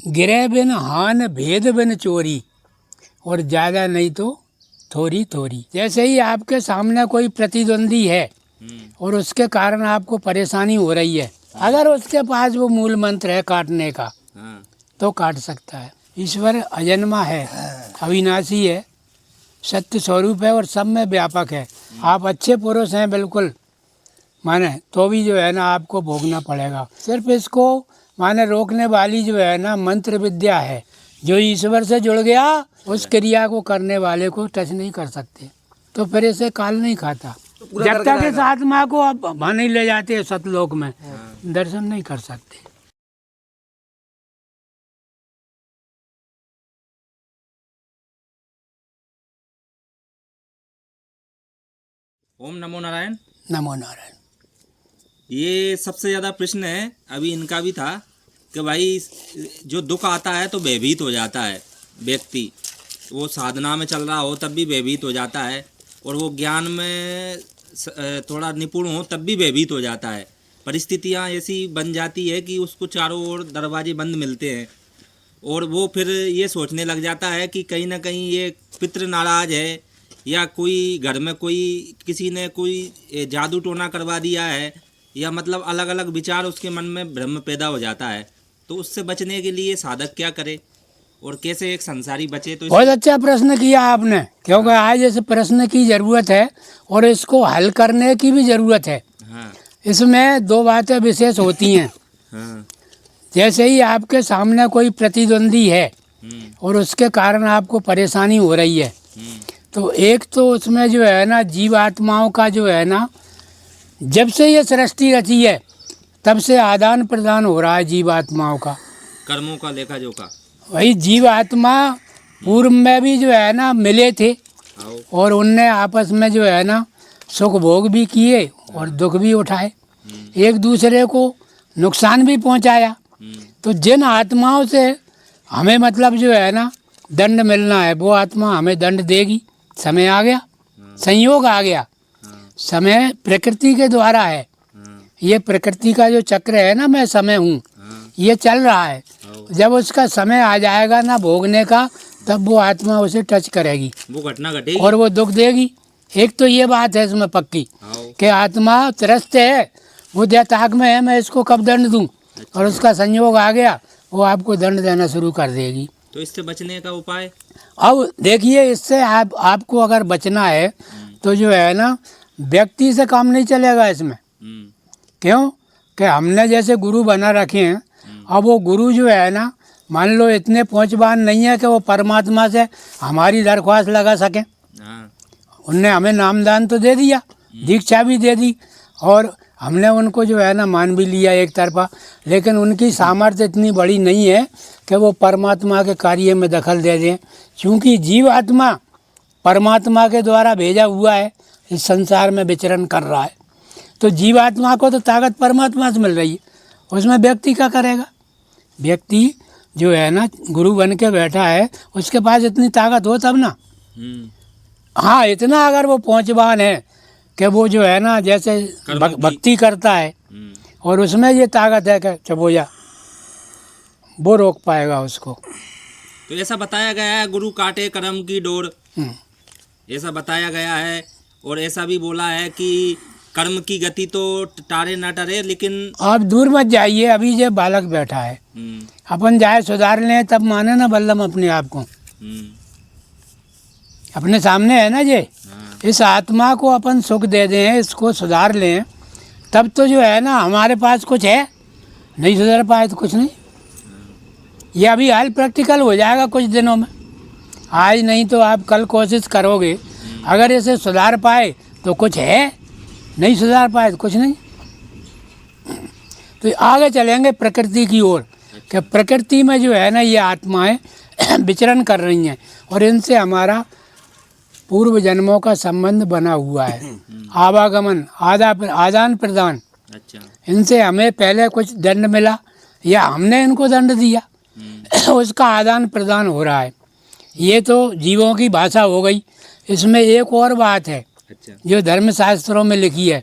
गिरे बिन हान भेद बिन चोरी, और ज़्यादा नहीं तो थोड़ी थोड़ी। जैसे ही आपके सामने कोई प्रतिद्वंदी है और उसके कारण आपको परेशानी हो रही है, अगर उसके पास वो मूल मंत्र है काटने का, तो काट सकता है। ईश्वर अजन्मा है, अविनाशी है, सत्य स्वरूप है और सब में व्यापक है। आप अच्छे पुरुष हैं बिल्कुल माने, तो भी जो है ना आपको भोगना पड़ेगा। सिर्फ इसको माने रोकने वाली जो है ना मंत्र विद्या है। जो ईश्वर से जुड़ गया उस क्रिया को करने वाले को टच नहीं कर सकते, तो फिर इसे काल नहीं खाता। जब तक इस आत्मा को आप वहाँ नहीं ले जाते सतलोक में, दर्शन नहीं कर सकते। ओम नमो नारायण। नमो नारायण। ये सबसे ज़्यादा प्रश्न है, अभी इनका भी था कि भाई जो दुख आता है तो भयभीत हो जाता है व्यक्ति, वो साधना में चल रहा हो तब भी भयभीत हो जाता है, और वो ज्ञान में थोड़ा निपुण हो तब भी भयभीत हो जाता है। परिस्थितियाँ ऐसी बन जाती है कि उसको चारों ओर दरवाजे बंद मिलते हैं, और वो फिर ये सोचने लग जाता है कि कहीं ना कहीं ये पितृ नाराज है, या कोई घर में कोई किसी ने कोई जादू टोना करवा दिया है, या मतलब अलग अलग विचार उसके मन में भ्रम पैदा हो जाता है। तो उससे बचने के लिए साधक क्या करे और कैसे एक संसारी बचे? तो बहुत अच्छा प्रश्न किया आपने, क्योंकि आज इस प्रश्न की ज़रूरत है और इसको हल करने की भी ज़रूरत है। हाँ इसमें दो बातें विशेष होती हैं। हाँ। जैसे ही आपके सामने कोई प्रतिद्वंदी है और उसके कारण आपको परेशानी हो रही है, तो एक तो उसमें जो है ना जीवात्माओं का जो है ना, जब से ये सृष्टि रची है तब से आदान प्रदान हो रहा है जीवात्माओं का, कर्मों का लेखा जोखा। वही जीवात्मा पूर्व में भी जो है ना मिले थे आओ। और उनने आपस में जो है ना सुख भोग भी किए और दुख भी उठाए, एक दूसरे को नुकसान भी पहुंचाया। तो जिन आत्माओं से हमें मतलब जो है ना दंड मिलना है, वो आत्मा हमें दंड देगी। समय आ गया, संयोग आ गया। समय प्रकृति के द्वारा है, ये प्रकृति का जो चक्र है ना, मैं समय हूँ, ये चल रहा है। जब उसका समय आ जाएगा ना भोगने का, तब वो आत्मा उसे टच करेगी, वो घटना घटेगी और वो दुख देगी। एक तो ये बात है इसमें पक्की कि आत्मा त्रस्त है, वो त्याग में है, मैं इसको कब दंड दूं, और उसका संयोग आ गया, वो आपको दंड देना शुरू कर देगी। तो इससे बचने का उपाय? अब देखिए, इससे आपको अगर बचना है तो जो है ना व्यक्ति से काम नहीं चलेगा इसमें। क्यों कि हमने जैसे गुरु बना रखे हैं, अब वो गुरु जो है ना, मान लो इतने पहुँचवान नहीं है कि वो परमात्मा से हमारी दरख्वास्त लगा सकें। उनने हमें नामदान तो दे दिया, दीक्षा भी दे दी, और हमने उनको जो है ना मान भी लिया एक तरफा, लेकिन उनकी सामर्थ्य इतनी बड़ी नहीं है कि वो परमात्मा के कार्य में दखल दे दें, क्योंकि जीवात्मा परमात्मा के द्वारा भेजा हुआ है, इस संसार में विचरण कर रहा है। तो जीवात्मा को तो ताकत परमात्मा से मिल रही है, उसमें व्यक्ति क्या करेगा? व्यक्ति जो है ना गुरु बन के बैठा है, उसके पास इतनी ताकत हो तब ना। हाँ, इतना अगर वो पहुँचवान है कि वो जो है ना जैसे भक्ति करता है और उसमें ये ताकत है कि चुप हो जा, वो रोक पाएगा उसको। तो ऐसा बताया गया है, गुरु काटे कर्म की डोर, ऐसा बताया गया है। और ऐसा भी बोला है कि कर्म की गति तो टारे ना टरे, लेकिन आप दूर मत जाइए, अभी जो बालक बैठा है, अपन जाए सुधार लें तब माने ना बल्लम अपने आप को, अपने सामने है ना जे। इस आत्मा को अपन सुख दे दें, इसको सुधार लें, तब तो जो है ना हमारे पास कुछ है। नहीं सुधार पाए तो कुछ नहीं। ये अभी हाल प्रैक्टिकल हो जाएगा कुछ दिनों में, आज नहीं तो आप कल कोशिश करोगे। अगर इसे सुधार पाए तो कुछ है, नहीं सुधार पाए तो कुछ नहीं। तो आगे चलेंगे प्रकृति की ओर, कि प्रकृति में जो है ना ये आत्माएं विचरण कर रही हैं और इनसे हमारा पूर्व जन्मों का संबंध बना हुआ है, आवागमन, आदान प्रदान। अच्छा। इनसे हमें पहले कुछ दंड मिला या हमने इनको दंड दिया, उसका आदान प्रदान हो रहा है। ये तो जीवों की भाषा हो गई। इसमें एक और बात है जो धर्मशास्त्रों में लिखी है।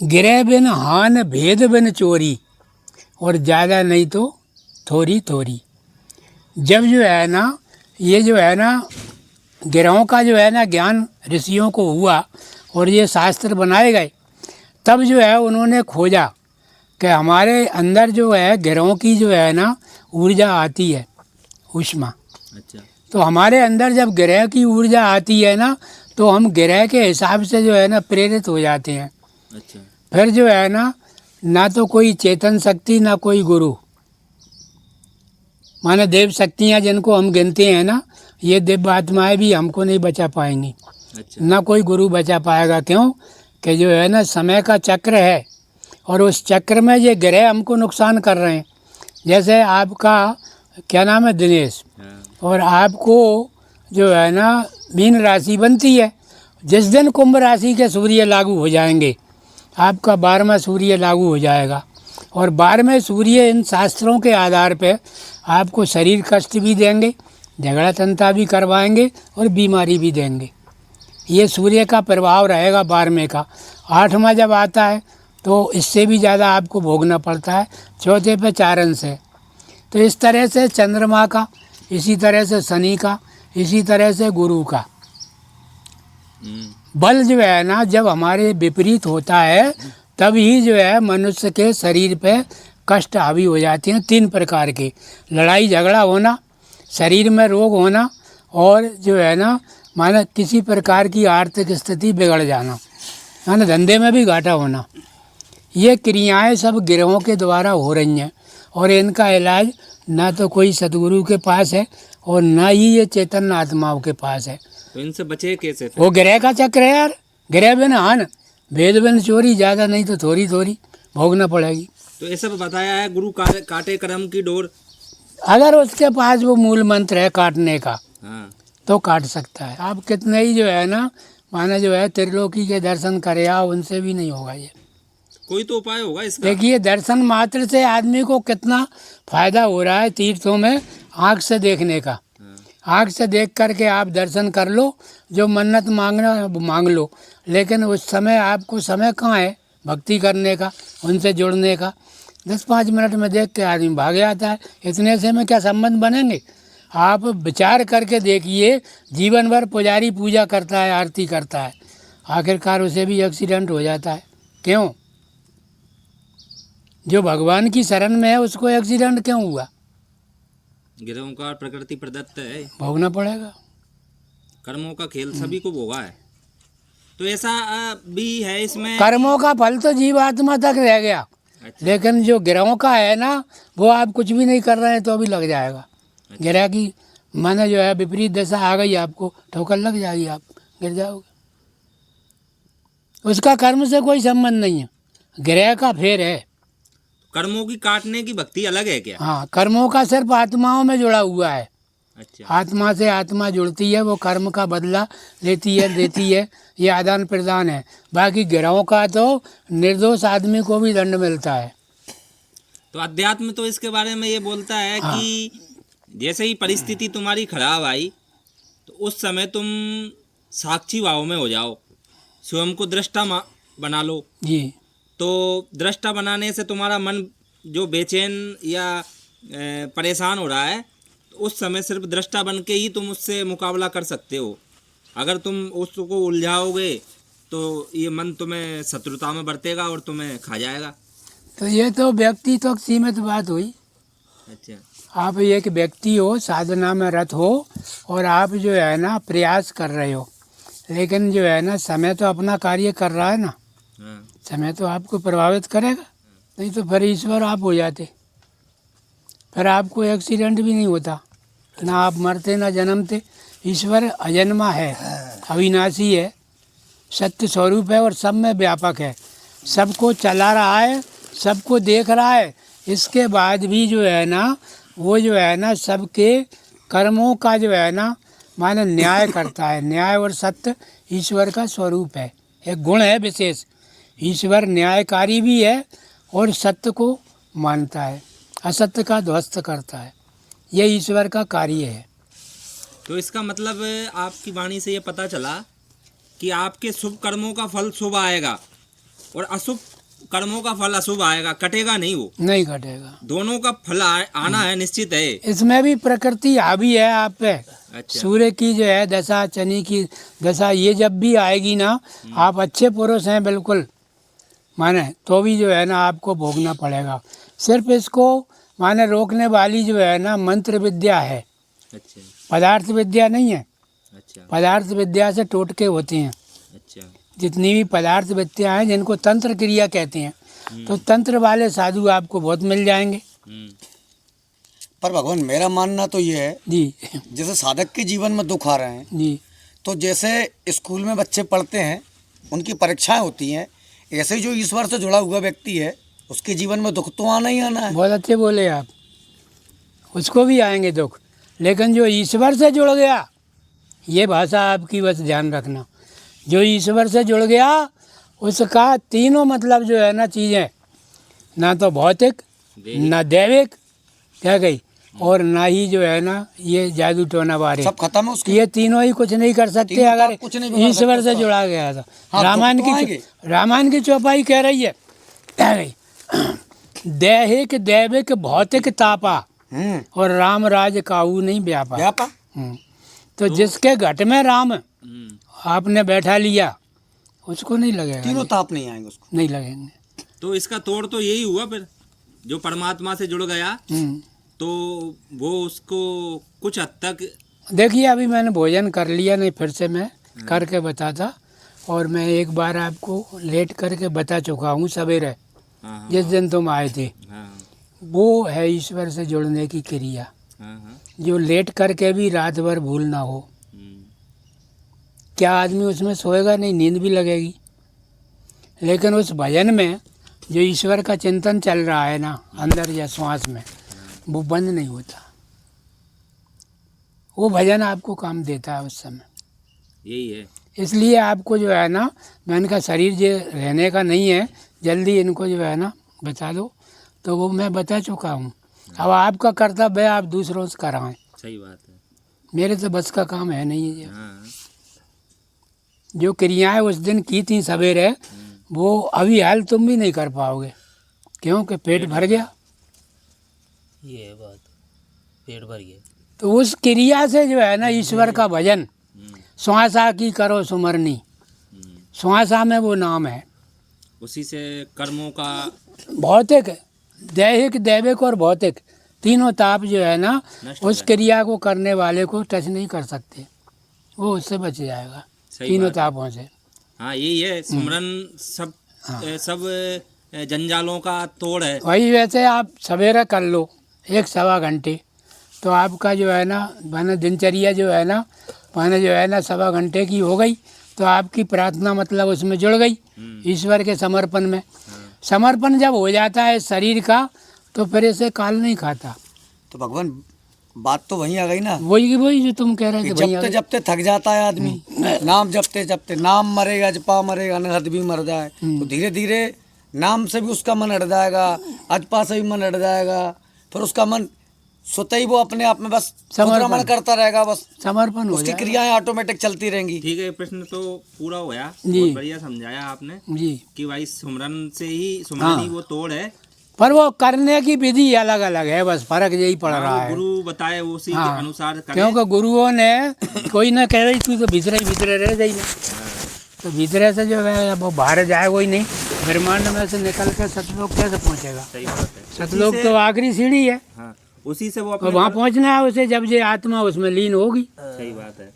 गिरह बिन हान भेद बिन चोरी, और ज़्यादा नहीं तो थोड़ी थोड़ी। जब जो है ना ये जो है ना गिरहों का जो है ना ज्ञान ऋषियों को हुआ और ये शास्त्र बनाए गए, तब जो है उन्होंने खोजा कि हमारे अंदर जो है गिरहों की जो है ना ऊर्जा आती है, ऊष्मा। अच्छा। तो हमारे अंदर जब ग्रह की ऊर्जा आती है ना, तो हम ग्रह के हिसाब से जो है ना प्रेरित हो जाते हैं। अच्छा। फिर जो है ना तो कोई चेतन शक्ति ना कोई गुरु, माने देव शक्तियाँ जिनको हम गिनते हैं ना, ये दिव्य आत्माएं भी हमको नहीं बचा पाएंगी। अच्छा। ना कोई गुरु बचा पाएगा। क्यों कि जो है ना समय का चक्र है, और उस चक्र में ये ग्रह हमको नुकसान कर रहे हैं। जैसे आपका क्या नाम है, दिनेश, हाँ। और आपको जो है ना मीन राशि बनती है। जिस दिन कुंभ राशि के सूर्य लागू हो जाएंगे, आपका 12वां सूर्य लागू हो जाएगा, और 12वें सूर्य इन शास्त्रों के आधार पे आपको शरीर कष्ट भी देंगे, झगड़ा तंता भी करवाएंगे और बीमारी भी देंगे। ये सूर्य का प्रभाव रहेगा 12वें का। 8वां जब आता है तो इससे भी ज़्यादा आपको भोगना पड़ता है। चौथे पे 4 अंश है। तो इस तरह से चंद्रमा का, इसी तरह से शनि का, इसी तरह से गुरु का बल जो है ना जब हमारे विपरीत होता है, तब ही जो है मनुष्य के शरीर पे कष्ट हावी हो जाते हैं। 3 प्रकार के, लड़ाई झगड़ा होना, शरीर में रोग होना, और जो है ना माना किसी प्रकार की आर्थिक स्थिति बिगड़ जाना, माना धंधे में भी घाटा होना। ये क्रियाएं सब गिरहों के द्वारा हो रही हैं, और इनका इलाज ना तो कोई सदगुरु के पास है और ना ही ये चैतन्य आत्माओं के पास है। तो इनसे बचे कैसे फिर? वो ग्रह का चक्र है यार। ग्रह बिन हान भेद बिन चोरी, ज़्यादा नहीं तो थोड़ी थोड़ी भोगना पड़ेगी। तो ये सब बताया है, गुरु काटे कर्म की डोर। अगर उसके पास वो मूल मंत्र है काटने का, हाँ। तो काट सकता है। आप कितने ही जो है ना माना जो है त्रिलोकी के दर्शन करे आओ, उनसे भी नहीं होगा ये। कोई तो उपाय होगा इसका। देखिए दर्शन मात्र से आदमी को कितना फायदा हो रहा है तीर्थों में, आँख से देखने का। हाँ। आँख से देख करके आप दर्शन कर लो, जो मन्नत मांगना मांग लो, लेकिन उस समय आपको समय कहाँ है भक्ति करने का, उनसे जुड़ने का। 10-5 मिनट में देख के आदमी भाग आता है। इतने से में क्या संबंध बनेंगे? आप विचार करके देखिए, जीवन भर पुजारी पूजा करता है, आरती करता है, आखिरकार उसे भी एक्सीडेंट हो जाता है। क्यों? जो भगवान की शरण में है उसको एक्सीडेंट क्यों हुआ? गिरहों का प्रकृति प्रदत्त है, भोगना पड़ेगा। कर्मों का खेल सभी को भोगा है। तो ऐसा भी है इसमें। कर्मों का फल तो जीवात्मा तक रह गया। अच्छा। लेकिन जो गिरहों का है ना, वो आप कुछ भी नहीं कर रहे हैं तो भी लग जाएगा। अच्छा। गिरह की माने जो है विपरीत दशा आ गई, आपको ठोकर लग जाएगी, आप गिर जाओगे। उसका कर्म से कोई संबंध नहीं है, गिरह का फेर है। कर्मों की काटने की भक्ति अलग है क्या? हाँ, कर्मों का सिर्फ आत्माओं में जुड़ा हुआ है। अच्छा। आत्मा से आत्मा जुड़ती है, वो कर्म का बदला लेती है, देती है, ये आदान प्रदान है। बाकी गिरहों का तो निर्दोष आदमी को भी दंड मिलता है। तो अध्यात्म तो इसके बारे में ये बोलता है कि जैसे ही परिस्थिति तुम्हारी खराब आई, तो उस समय तुम साक्षी भाव में हो जाओ, स्वयं को दृष्टा बना लो। जी। तो दृष्टा बनाने से तुम्हारा मन जो बेचैन या परेशान हो रहा है, तो उस समय सिर्फ दृष्टा बन के ही तुम उससे मुकाबला कर सकते हो। अगर तुम उसको उलझाओगे तो ये मन तुम्हें शत्रुता में बरतेगा और तुम्हें खा जाएगा। तो ये तो व्यक्ति तो सीमित बात हुई। अच्छा। आप एक व्यक्ति हो, साधना में रत हो, और आप जो है ना प्रयास कर रहे हो, लेकिन जो है ना समय तो अपना कार्य कर रहा है ना। हाँ। समय तो आपको प्रभावित करेगा, नहीं तो फिर ईश्वर आप हो जाते, फिर आपको एक्सीडेंट भी नहीं होता, ना आप मरते ना जन्मते। ईश्वर अजन्मा है, अविनाशी है, सत्य स्वरूप है और सब में व्यापक है, सबको चला रहा है, सबको देख रहा है। इसके बाद भी जो है ना वो जो है ना सबके कर्मों का जो है ना माने न्याय करता है। न्याय और सत्य ईश्वर का स्वरूप है, एक गुण है विशेष। ईश्वर न्यायकारी भी है और सत्य को मानता है, असत्य का ध्वस्त करता है। यह ईश्वर का कार्य है। तो इसका मतलब आपकी वाणी से ये पता चला कि आपके शुभ कर्मों का फल शुभ आएगा और अशुभ कर्मों का फल अशुभ आएगा, कटेगा नहीं, वो नहीं कटेगा। दोनों का फल आना है, निश्चित है। इसमें भी प्रकृति हावी है आप पे। अच्छा। सूर्य की जो है दशा, शनि की दशा, ये जब भी आएगी ना, आप अच्छे पुरुष हैं बिल्कुल माने, तो भी जो है ना आपको भोगना पड़ेगा। सिर्फ इसको माने रोकने वाली जो है ना मंत्र विद्या है, अच्छा पदार्थ विद्या नहीं है। अच्छा पदार्थ विद्या से टोटके होते हैं। अच्छा। जितनी भी पदार्थ विद्या हैं जिनको तंत्र क्रिया कहते हैं, तो तंत्र वाले साधु आपको बहुत मिल जाएंगे। पर भगवान मेरा मानना तो ये है, जी जैसे साधक के जीवन में दुख आ रहे हैं, जी तो जैसे स्कूल में बच्चे पढ़ते हैं, उनकी परीक्षाएं होती हैं, ऐसे ही जो ईश्वर से जुड़ा हुआ व्यक्ति है उसके जीवन में दुख तो आना ही आना है। बहुत अच्छे बोले आप, उसको भी आएंगे दुख, लेकिन जो ईश्वर से जुड़ गया, ये भाषा आपकी बस ध्यान रखना, जो ईश्वर से जुड़ गया उसका तीनों मतलब जो है ना चीज़ें, ना तो भौतिक, ना दैविक, क्या गई, और ना ही जो है ना ये जादू टोना वारे, सब खत्म है उसके। ये तीनों ही कुछ नहीं कर सकते तीनों अगर कुछ नहीं बिगाड़ ईश्वर सकते से जुड़ा गया था। हाँ, रामायण की चौपाई कह रही है, क्या गई, दैहिक दैविक भौतिक तापा और राम राज काऊ नहीं व्यापा। व्यापा। तो जिसके घट में राम आपने बैठा लिया उसको नहीं लगेगा, तीनों ताप नहीं आएंगे उसको, नहीं लगेंगे। तो इसका तोड़ तो यही हुआ, फिर जो परमात्मा से जुड़ गया तो वो उसको कुछ हद तक। देखिए अभी मैंने भोजन कर लिया, नहीं फिर से मैं करके बताता, और मैं एक बार आपको लेट करके बता चुका हूँ सवेरे, हाँ जिस दिन तुम आए थे, हाँ वो है ईश्वर से जुड़ने की क्रिया, हाँ। जो लेट करके भी रात भर भूल ना हो। क्या आदमी उसमें सोएगा नहीं, नींद भी लगेगी, लेकिन उस भजन में जो ईश्वर का चिंतन चल रहा है ना अंदर या श्वास में, वो बंद नहीं होता। वो भजन आपको काम देता है उस समय। यही है। इसलिए आपको जो है ना, मैंने कहा शरीर जो रहने का नहीं है, जल्दी इनको जो है ना बता दो, तो वो मैं बता चुका हूँ। अब आपका कर्तव्य है आप दूसरों से कराएं, सही बात है। मेरे तो बस का काम है नहीं है। हाँ। जो क्रियाएं उस दिन की थी सवेरे, वो अभी हाल तुम भी नहीं कर पाओगे, क्योंकि पेट भर गया। ये है बात, पेट भर गया। तो उस क्रिया से जो है ना ईश्वर का भजन, श्वासा की करो सुमरनी, श्वासा में वो नाम है। उसी से कर्मों का भौतिक, दैहिक दैविक और भौतिक तीनों ताप जो है ना नष्ट हो उस जाएगा। क्रिया को करने वाले को टच नहीं कर सकते, वो उससे बच जाएगा सही तीनों बात है। तापों से। हाँ यही है सुमरन, सब सब जंजालों का तोड़ है। वही वैसे आप सवेरा कर लो 1-1.25 घंटे, तो आपका जो है ना माने दिनचर्या जो है ना माने जो है ना 1.25 घंटे की हो गई, तो आपकी प्रार्थना मतलब उसमें जुड़ गई ईश्वर के समर्पण में। समर्पण जब हो जाता है शरीर का, तो फिर इसे काल नहीं खाता। तो भगवान बात तो वहीं आ गई ना, वही जो तुम कह रहे थे, जपते जपते थक जाता है आदमी, नाम जपते जपते, नाम मरेगा जपा मरेगा नहद भी मर जाए, तो धीरे धीरे नाम से भी उसका मन हट जाएगा, अजपा से भी मन हट जाएगा, फिर उसका मन स्वतः ही वो अपने आप में बस समर्पण करता रहेगा, बस समर्पण हो उसकी जाएगा। क्रियाएं ऑटोमेटिक चलती रहेंगी। ठीक है, प्रश्न तो पूरा हो गया, जी। बहुत बढ़िया समझाया आपने जी, कि भाई सुमरन से ही, सुमरन ही वो तोड़ है। पर वो करने की विधि अलग अलग है, बस फर्क यही पड़ रहा वो है। गुरु बताए वो उसी के हाँ, अनुसार करें। क्योंकि गुरुओं ने कोई ना कह रही तू तो भीतरे रह जाइए, तो भीतरे से जो है वो बाहर जाएगा ही नहीं, ब्रह्मांड में से निकल के सतलोक कैसे पहुँचेगा। सही बात है। सतलोक तो आखिरी सीढ़ी है, हाँ, उसी से वो और अपने वहाँ पहुँचना है उसे जब ये आत्मा उसमें लीन होगी। सही बात है।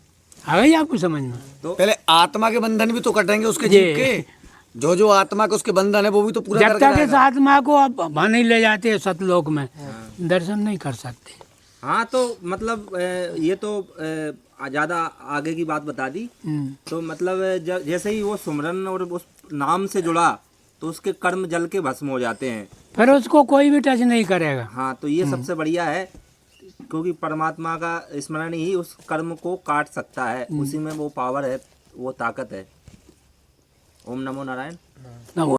आ गई आपको समझ में? तो पहले आत्मा के बंधन भी तो कटेंगे उसके जी। जीव के, जो आत्मा के उसके बंधन है वो भी तो पूरा जब करके तक इस जाएगा। आत्मा को आप वहाँ नहीं ले जाते सतलोक में, दर्शन नहीं कर सकते। हाँ, तो मतलब ये तो ज़्यादा आगे की बात बता दी। तो मतलब जैसे ही वो सुमरन और उस नाम से जुड़ा, तो उसके कर्म जल के भस्म हो जाते हैं, फिर उसको कोई भी टच नहीं करेगा। हाँ, तो ये सबसे बढ़िया है, क्योंकि परमात्मा का स्मरण ही उस कर्म को काट सकता है, उसी में वो पावर है, वो ताकत है। ओम नमो नारायण। ना